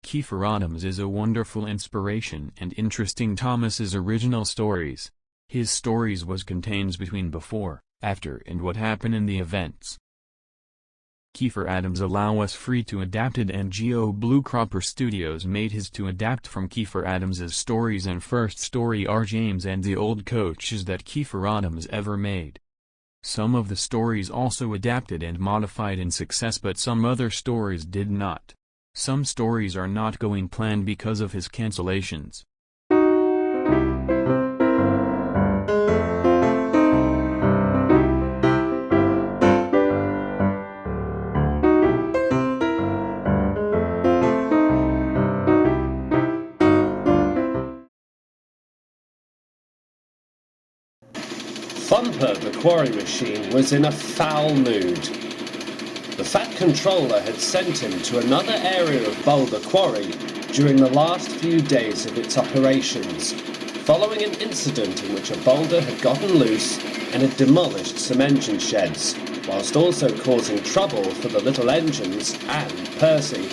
Kifera Адамsa is a wonderful inspiration and interesting Tomase's original stories. His stories was contains between before, after and what happened in the events. Kifera Адамsa allow us free to adapted and Geo Blue Cropper Studios made his to adapt from Kifera Adamsa's stories and first story are James and the old coaches that Kifera Адамsa ever made. Some of the stories also adapted and modified in success but some other stories did not. Some stories are not going planned because of his cancellations. Thumper, the quarry machine, was in a foul mood. The Fat Controller had sent him to another area of Boulder Quarry during the last few days of its operations, following an incident in which a boulder had gotten loose and had demolished some engine sheds, whilst also causing trouble for the little engines and Percy.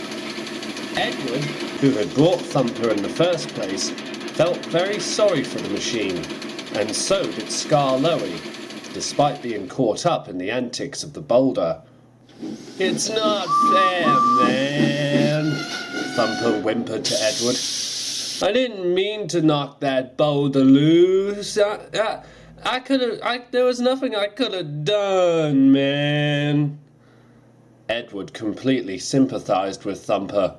Edward, who had brought Thumper in the first place, felt very sorry for the machine, and so did Scar Lowy, despite being caught up in the antics of the boulder. "It's not fair, man," Thumper whimpered to Edward. "I didn't mean to knock that boulder loose. There was nothing I could have done, man." Edward completely sympathized with Thumper.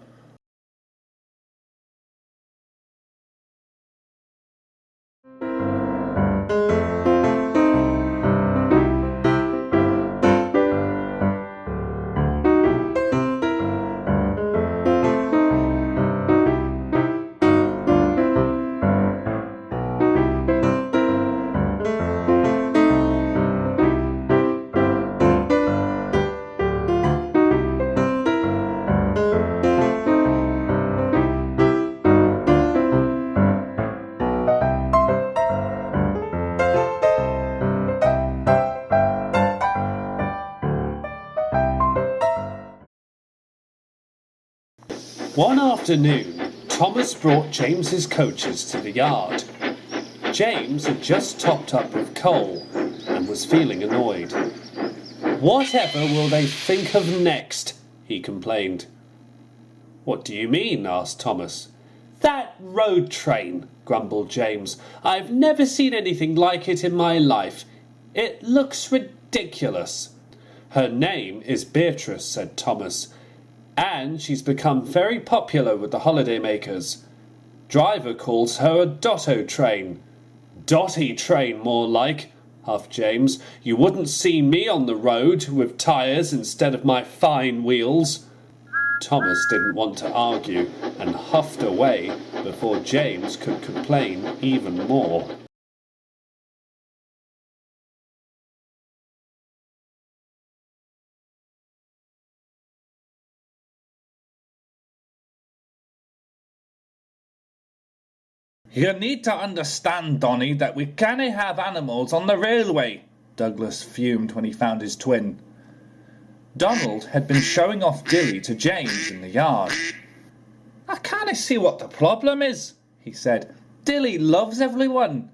One afternoon, Thomas brought James's coaches to the yard. James had just topped up with coal and was feeling annoyed. "Whatever will they think of next?" he complained. "What do you mean?" asked Thomas. "That road train," grumbled James. "I've never seen anything like it in my life. It looks ridiculous." "Her name is Beatrice," said Thomas, "and she's become very popular with the holidaymakers. Driver calls her a Dotto train." "Dotty train, more like," huffed James. "You wouldn't see me on the road with tyres instead of my fine wheels." Thomas didn't want to argue and huffed away before James could complain even more. "You need to understand, Donny, that we can't have animals on the railway," Douglas fumed when he found his twin. Donald had been showing off Dilly to James in the yard. "I can't see what the problem is," he said. "Dilly loves everyone."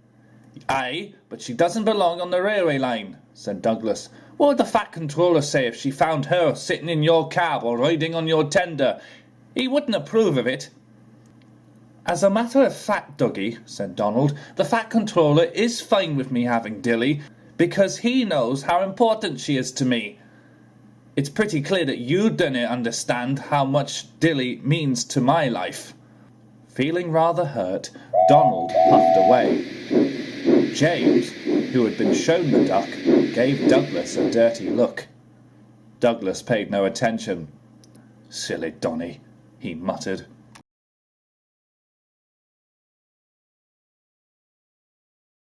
"Aye, but she doesn't belong on the railway line," said Douglas. "What would the Fat Controller say if she found her sitting in your cab or riding on your tender? He wouldn't approve of it." "As a matter of fact, Dougie," said Donald, "the Fat Controller is fine with me having Dilly, because he knows how important she is to me. It's pretty clear that you don't understand how much Dilly means to my life." Feeling rather hurt, Donald puffed away. James, who had been shown the duck, gave Douglas a dirty look. Douglas paid no attention. "Silly Donny," he muttered.